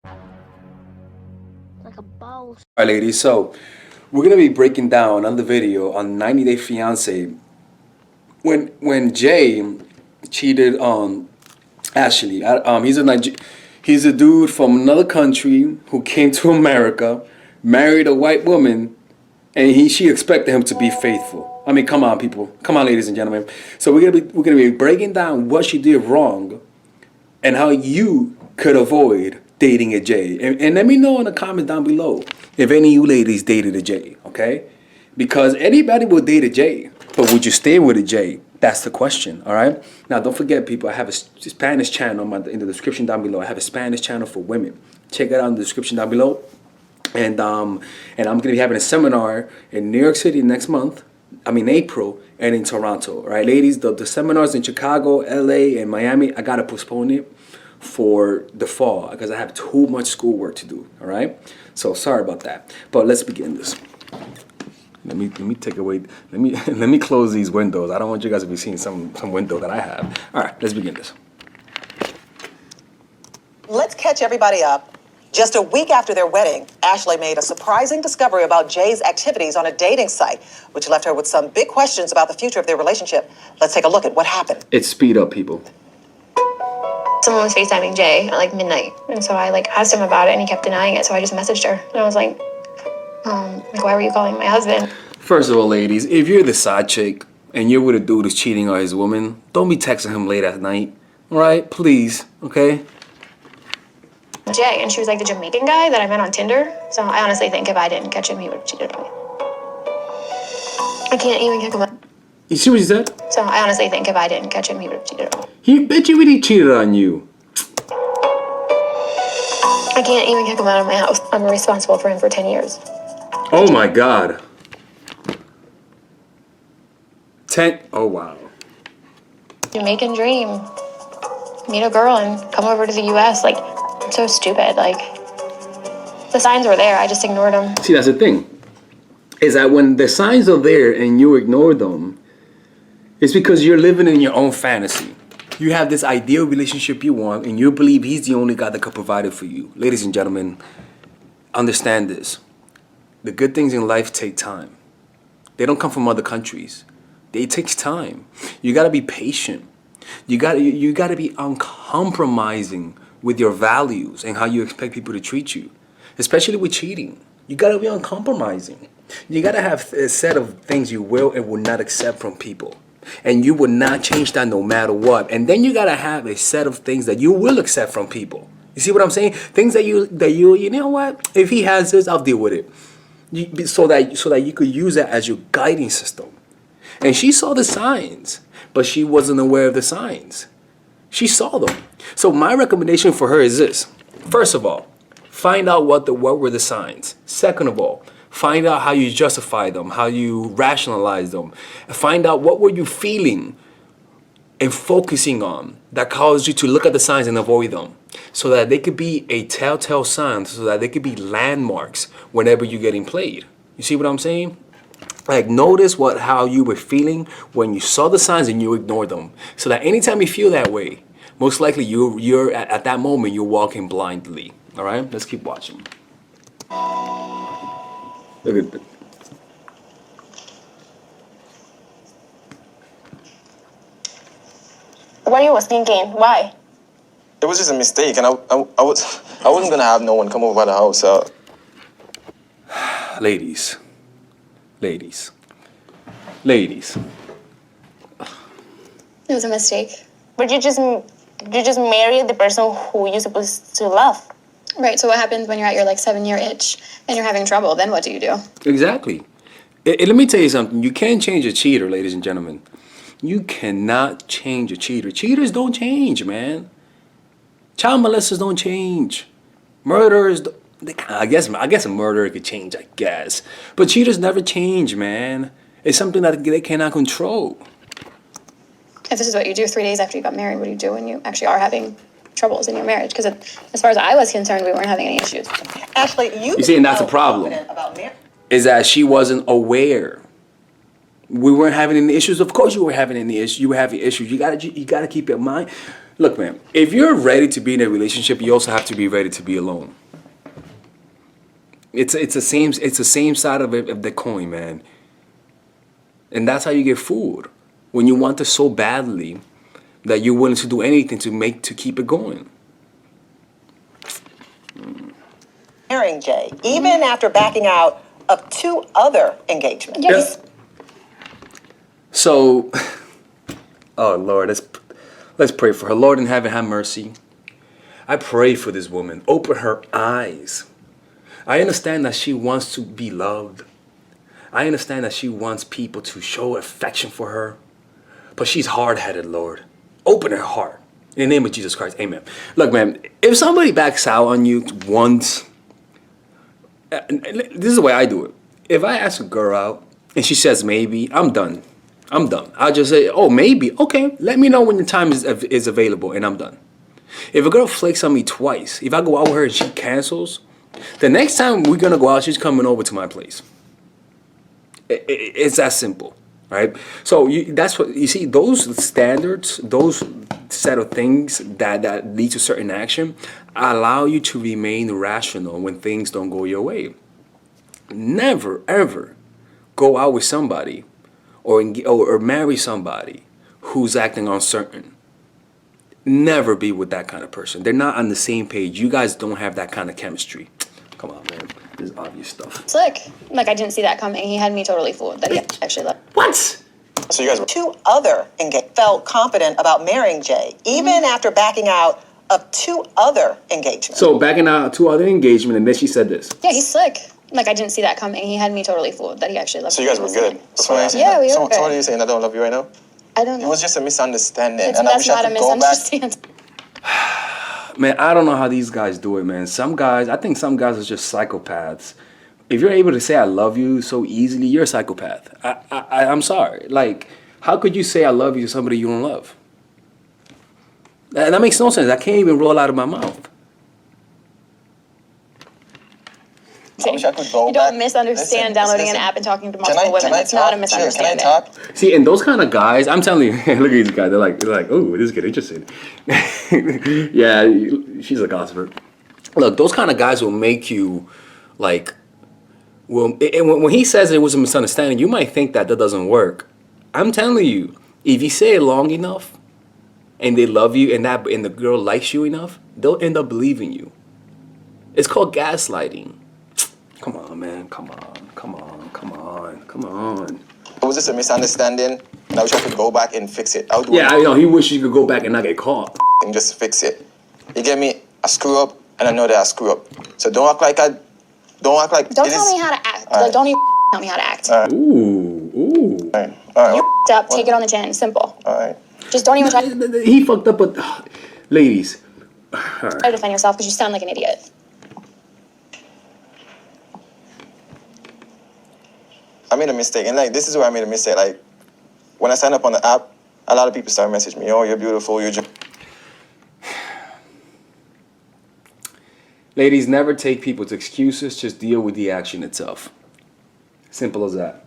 Like a boss. Alright, ladies, so we're gonna be breaking down on the video on 90 Day Fiance when Jay cheated on Ashley. He's a dude from another country who came to America, married a white woman, and she expected him to be faithful. I mean, come on, people, come on, ladies and gentlemen. So we're gonna be breaking down what she did wrong and how you could avoid dating a J. And let me know in the comments down below if any of you ladies dated a J, okay? Because anybody will date a J, but would you stay with a J? That's the question, all right? Now, don't forget, people, I have a Spanish channel in the description down below. I have a Spanish channel for women. Check it out in the description down below. And I'm going to be having a seminar in New York City next month. I mean, April, and in Toronto, right? Ladies, the seminars in Chicago, LA, and Miami, I got to postpone it for the fall because I have too much schoolwork to do, all right? So sorry about that. But let's begin this. Let me take away, let me close these windows. I don't want you guys to be seeing some window that I have. All right, let's begin this. Let's catch everybody up. Just a week after their wedding, Ashley made a surprising discovery about Jay's activities on a dating site, which left her with some big questions about the future of their relationship. Let's take a look at what happened. It's speed up, people. Someone was FaceTiming Jay at like midnight. And so I asked him about it and he kept denying it. So I just messaged her and I was like, why were you calling my husband? First of all, ladies, if you're the side chick and you're with a dude who's cheating on his woman, don't be texting him late at night. All right? Please. Okay? Jay, and she was like the Jamaican guy that I met on Tinder. So I honestly think if I didn't catch him, he would have cheated on me. I can't even kick him up. You see what she said? So I honestly think if I didn't catch him, he would have cheated on me. He bet you he cheated on you. I can't even kick him out of my house. I'm responsible for him for 10 years. Oh my God. 10. Oh wow. Jamaican dream. Meet a girl and come over to the US. I'm so stupid. The signs were there. I just ignored them. See, that's the thing. Is that when the signs are there and you ignore them, it's because you're living in your own fantasy. You have this ideal relationship you want and you believe he's the only guy that could provide it for you. Ladies and gentlemen, understand this. The good things in life take time. They don't come from other countries. It takes time. You gotta be patient. You gotta be uncompromising with your values and how you expect people to treat you. Especially with cheating. You gotta be uncompromising. You gotta have a set of things you will and will not accept from people. And you will not change that no matter what. And then you gotta have a set of things that you will accept from people. You see what I'm saying? Things that you know what? If he has this, I'll deal with it. So that you could use that as your guiding system. And she saw the signs, but she wasn't aware of the signs. She saw them. So my recommendation for her is this. First of all, find out what were the signs. Second of all, find out how you justify them, how you rationalize them. Find out what were you feeling and focusing on that caused you to look at the signs and avoid them. So that they could be a telltale sign, so that they could be landmarks whenever you're getting played. You see what I'm saying? Notice how you were feeling when you saw the signs and you ignored them. So that anytime you feel that way, most likely you're at that moment you're walking blindly. All right, let's keep watching. Look at that. What you was thinking? Why? It was just a mistake, and I wasn't gonna have no one come over the house. Ladies. It was a mistake. But you just married the person who you're supposed to love. Right, so what happens when you're at your 7-year itch and you're having trouble? Then what do you do? Exactly. Let me tell you something. You can't change a cheater, ladies and gentlemen. You cannot change a cheater. Cheaters don't change, man. Child molesters don't change. Murderers, I guess a murderer could change, I guess. But cheaters never change, man. It's something that they cannot control. If this is what you do 3 days after you got married, what do you do when you actually are having troubles in your marriage? Because as far as I was concerned, we weren't having any issues. Ashley, you see, and that's a problem. Is that she wasn't aware. We weren't having any issues. Of course you were having any issues. You were having issues. You gotta keep in mind. Look, man, if you're ready to be in a relationship, you also have to be ready to be alone. It's the same side of the coin, man. And that's how you get fooled. When you want it so badly that you're willing to do anything to keep it going. Marrying Jay, even after backing out of 2 other engagements. Yes. So, oh Lord, let's pray for her. Lord in heaven, have mercy. I pray for this woman. Open her eyes. I understand that she wants to be loved. I understand that she wants people to show affection for her. But she's hard-headed, Lord. Open her heart. In the name of Jesus Christ, amen. Look, man, if somebody backs out on you once, this is the way I do it. If I ask a girl out and she says maybe, I'm done. I'll just say, oh, maybe. Okay, let me know when the time is available, and I'm done. If a girl flakes on me twice, if I go out with her and she cancels, the next time we're going to go out, she's coming over to my place. It's that simple, right? So that's what you see. Those standards, those set of things that lead to certain action, allow you to remain rational when things don't go your way. Never ever go out with somebody or marry somebody who's acting uncertain. Never be with that kind of person. They're not on the same page. You guys don't have that kind of chemistry. Come on, man. This is obvious stuff. Slick. Like, I didn't see that coming. He had me totally fooled that he actually loved. What? So you guys were 2 other engagements. Felt confident about marrying Jay, even after backing out of 2 other engagements. So backing out 2 other engagements, and then she said this. Yeah, he's slick. Like, I didn't see that coming. He had me totally fooled that he actually loved So me. you guys were good. So what are you saying? Yeah, we were So good. what are you saying? I don't love you right now? I don't It know. was just a misunderstanding. It's and I that's wish I not a could go back. misunderstanding. Man, I don't know how these guys do it, man. I think some guys are just psychopaths. If you're able to say I love you so easily, you're a psychopath. I'm sorry. Like, how could you say I love you to somebody you don't love? That makes no sense. I can't even roll out of my mouth. I wish I could go You back. don't misunderstand Listen, downloading listen. an app and talking to Can multiple I women. It's not a talk? misunderstanding. Can I talk? See, and those kind of guys, I'm telling you, look at these guys. They're like, oh, this is getting interesting. Yeah, she's a gossiper. Look, those kind of guys will make you, like, when he says it was a misunderstanding, you might think that doesn't work. I'm telling you, if you say it long enough, and they love you, and the girl likes you enough, they'll end up believing you. It's called gaslighting. Come on, man. Come on. It was just a misunderstanding, and I wish I could go back and fix it. I would do Yeah, I know. He wishes he could go back and not get caught. and just fix it. You get me? I screw up, and I know that I screw up. So don't act like Don't it tell is- me how to act. All right. Like, don't even tell me how to act. Ooh. All right. You up, take it on the chin. Simple. All right. Just don't even try He fucked up, but ladies. to defend yourself because you sound like an idiot. I made a mistake, and like this is where I made a mistake. Like when I signed up on the app, a lot of people started messaging me, "Oh, you're beautiful. You're." Ladies, never take people's excuses. Just deal with the action itself. Simple as that.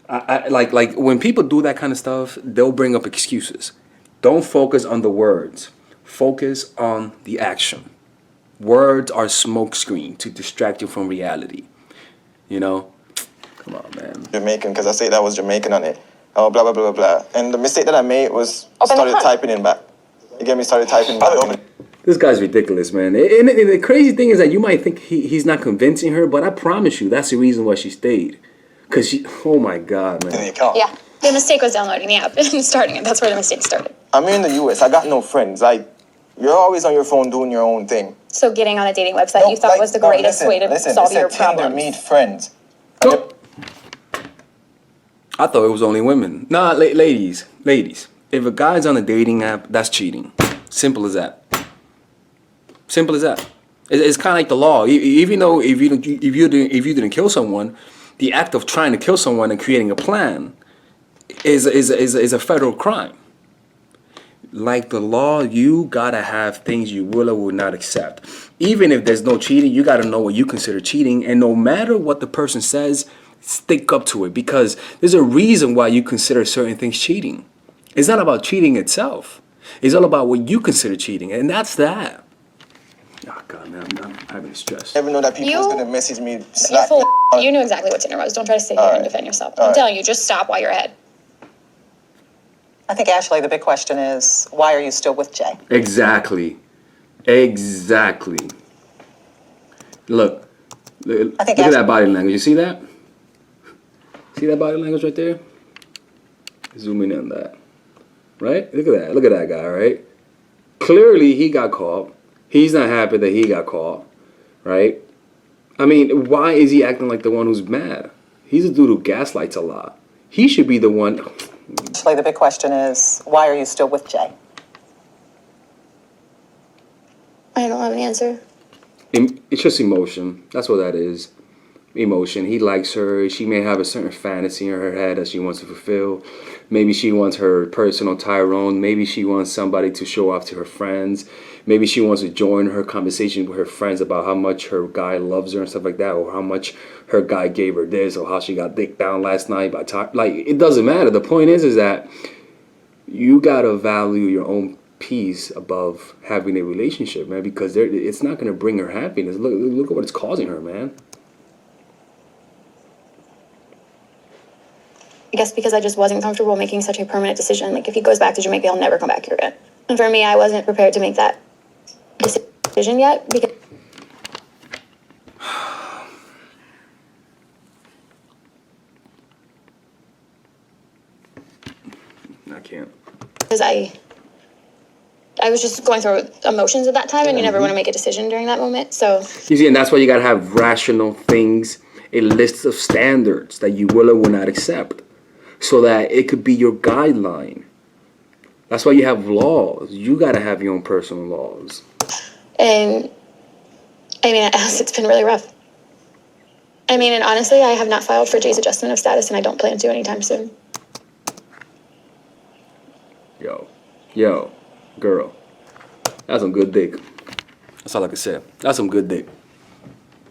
I like when people do that kind of stuff, they'll bring up excuses. Don't focus on the words. Focus on the action. Words are smokescreen to distract you from reality. You know? Come on, man. Jamaican, because I say that was Jamaican on it. Oh, blah, blah, blah, blah, blah. And the mistake that I made was Open the started front. typing in back. You get me? Started typing back. This guy's ridiculous, man. And the crazy thing is that you might think he's not convincing her, but I promise you that's the reason why she stayed. Because she, oh my God, In the man. account. Yeah. The mistake was downloading the app and starting it. That's where the mistake started. I'm here in the US. I got no friends. Like, you're always on your phone doing your own thing. So getting on a dating website you thought like, was the no, greatest listen, way to listen, solve it said your Tinder, problems. meet friends. Oh. I thought it was only women. Nah, ladies. If a guy's on a dating app, that's cheating. Simple as that. Simple as that. It's kind of like the law. Even though if you didn't kill someone, the act of trying to kill someone and creating a plan is a federal crime. Like the law, you gotta have things you will or will not accept. Even if there's no cheating, you gotta know what you consider cheating. And no matter what the person says, stick up to it, because there's a reason why you consider certain things cheating. It's not about cheating itself. It's all about what you consider cheating, and that's that. Oh God, man, I'm having stress. Never know that people was You- gonna message me. You're slap full. me. You knew exactly what Tinder was. Don't try to sit here and defend yourself. I'm telling you, just stop while you're ahead. I think, Ashley, the big question is, why are you still with Jay? Exactly. Exactly. Look I think at Ash- that body language. You see that? See that body language right there? Zoom in on that. Right? Look at that. Look at that guy, right? Clearly he got caught. He's not happy that he got caught. Right? I mean, why is he acting like the one who's mad? He's a dude who gaslights a lot. He should be the one. Ashley, the big question is, why are you still with Jay? I don't have an answer. It's just emotion. That's what that is. Emotion. He likes her. She may have a certain fantasy in her head that she wants to fulfill. Maybe she wants her personal Tyrone. Maybe she wants somebody to show off to her friends. Maybe she wants to join her conversation with her friends about how much her guy loves her and stuff like that, or how much her guy gave her this, or how she got dicked down last night by like, it doesn't matter. The point is that you gotta value your own peace above having a relationship, man, because it's not gonna bring her happiness. Look at what it's causing her, man. I guess because I just wasn't comfortable making such a permanent decision. Like, if he goes back to Jamaica, he'll never come back here again. And for me, I wasn't prepared to make that decision yet because I can't. I was just going through emotions at that time, and you never want to make a decision during that moment. So You see, and that's why you gotta have rational things, a list of standards that you will or will not accept, so that it could be your guideline. That's why you have laws. You gotta have your own personal laws. And I mean, it's been really rough. I mean, and honestly, I have not filed for Jay's adjustment of status, and I don't plan to anytime soon. Yo, girl, that's some good dick. That's all I can say. That's some good dick.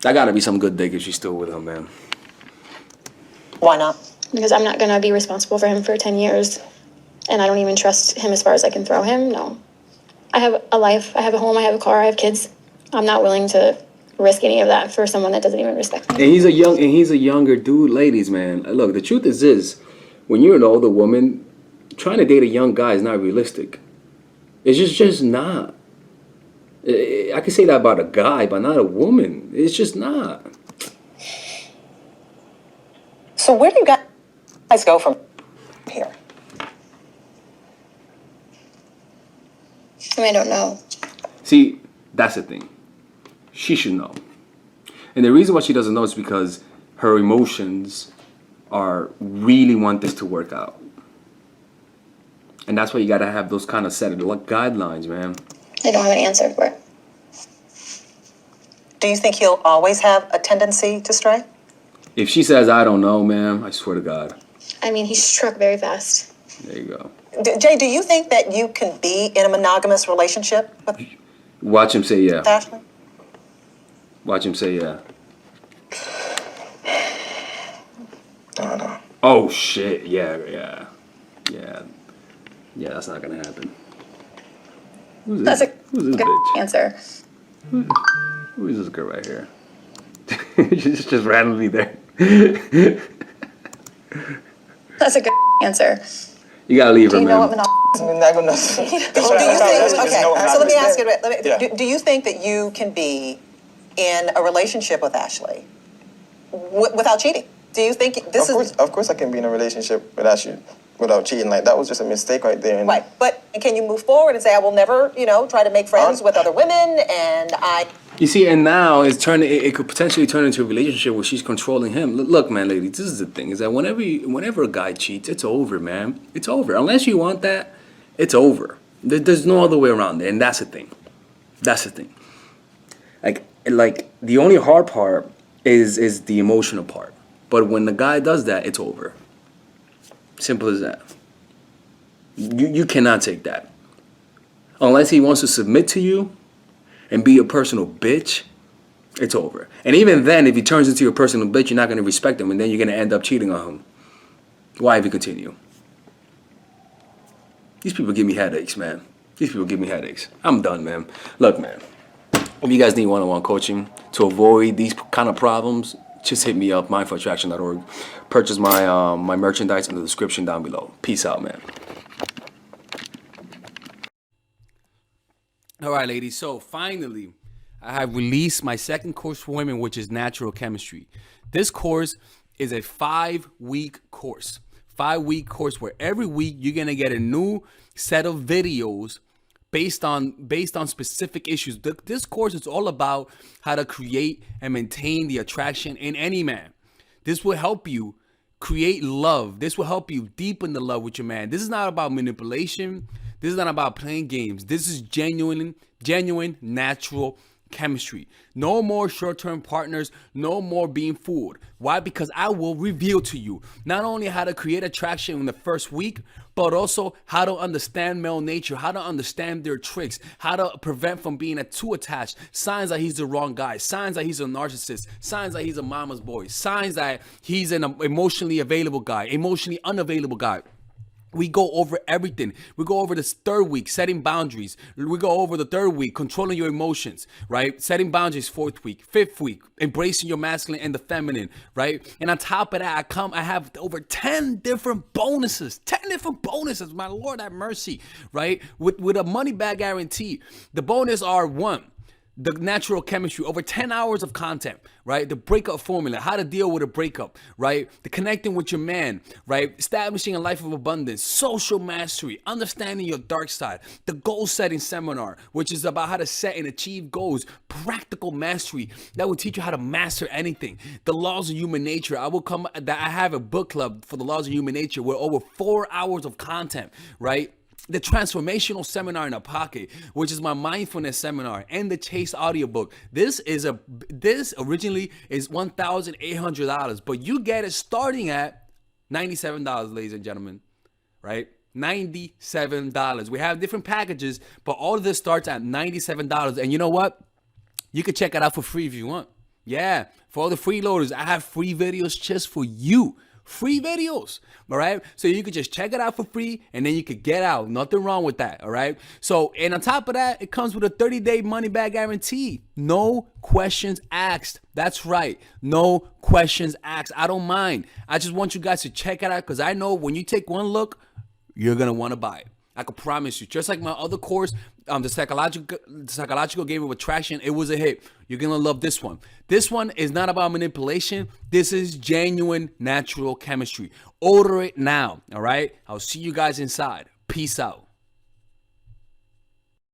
That gotta be some good dick if she's still with him, man. Why not? Because I'm not going to be responsible for him for 10 years, and I don't even trust him as far as I can throw him. No. I have a life. I have a home. I have a car. I have kids. I'm not willing to risk any of that for someone that doesn't even respect me. And he's a younger dude, ladies, man. Look, the truth is this: when you're an older woman, trying to date a young guy is not realistic. It's just not. I can say that about a guy, but not a woman. It's just not. So where do you guys go from here? I mean, I don't know. See, that's the thing. She should know. And the reason why she doesn't know is because her emotions are really want this to work out. And that's why you gotta have those kind of set of guidelines, man. I don't have an answer for it. Do you think he'll always have a tendency to stray? If she says, I don't know, ma'am, I swear to God. I mean, he struck very fast. There you go. Jay, do you think that you can be in a monogamous relationship with Watch him say yeah. Ashley? Watch him say yeah. No. Oh, shit. Yeah. Yeah, that's not gonna happen. Who's this? That's a Who's this good bitch? answer. Who is this girl right here? She's just randomly there. That's a good answer. You gotta leave Do her, you know what man. monogamous? I'm not gonna. So let me ask you. Yeah. Do you think that you can be in a relationship with Ashley without cheating? Do you think this is Of course, I can be in a relationship without cheating. Like, that was just a mistake right there. And right? But can you move forward and say, I will never, try to make friends with other women, and I? You see, and now it could potentially turn into a relationship where she's controlling him. Look, man, ladies, this is the thing: is that whenever a guy cheats, it's over, man. It's over. Unless you want that, it's over. There's no other way around it, and that's the thing. That's the thing. Like the only hard part is the emotional part. But when the guy does that, it's over. Simple as that. You cannot take that. Unless he wants to submit to you and be your personal bitch, it's over. And even then, if he turns into your personal bitch, you're not going to respect him, and then you're going to end up cheating on him. Why even continue? These people give me headaches, man. These people give me headaches. I'm done, man. Look, man. If you guys need one-on-one coaching to avoid these kind of problems, just hit me up, mindfulattraction.org. Purchase my my merchandise in the description down below. Peace out, man. All right, ladies. So finally, I have released my second course for women, which is natural chemistry. This course is a 5-week course. 5-week course where every week you're gonna get a new set of videos based on specific issues. This course is all about how to create and maintain the attraction in any man. This will help you create love. This will help you deepen the love with your man. This is not about manipulation. This is not about playing games. This is genuine natural chemistry. No more short-term partners, no more being fooled. Why? Because I will reveal to you not only how to create attraction in the first week, but also how to understand male nature, how to understand their tricks, how to prevent from being too attached, signs that he's the wrong guy, signs that he's a narcissist, signs that he's a mama's boy, signs that he's an emotionally available guy, emotionally unavailable guy. We go over everything. We go over this 3rd week, setting boundaries. We go over the 3rd week, controlling your emotions, right? Setting boundaries, 4th week. 5th week, embracing your masculine and the feminine, right? And on top of that, I have over 10 different bonuses. 10 different bonuses, my Lord have mercy, right? With a money back guarantee. The bonus are 1, the natural chemistry, over 10 hours of content, right? The breakup formula, how to deal with a breakup, right? The connecting with your man, right? Establishing a life of abundance, social mastery, understanding your dark side, the goal setting seminar, which is about how to set and achieve goals, practical mastery that will teach you how to master anything, the laws of human nature. I have a book club for the laws of human nature with over 4 hours of content, right? The transformational seminar in a pocket, which is my mindfulness seminar, and the Chase audiobook. This originally is $1,800, but you get it starting at $97, ladies and gentlemen, right? $97. We have different packages, but all of this starts at $97. And you know what? You can check it out for free if you want. Yeah, for all the freeloaders, I have free videos just for you. Free videos, all right? So you could just check it out for free and then you could get out. Nothing wrong with that, all right? So, and on top of that, it comes with a 30-day money-back guarantee. No questions asked. That's right. No questions asked. I don't mind. I just want you guys to check it out because I know when you take one look, you're going to want to buy it. I can promise you. Just like my other course, the psychological game of attraction, it was a hit. You're going to love this one. This one is not about manipulation. This is genuine natural chemistry. Order it now, all right? I'll see you guys inside. Peace out.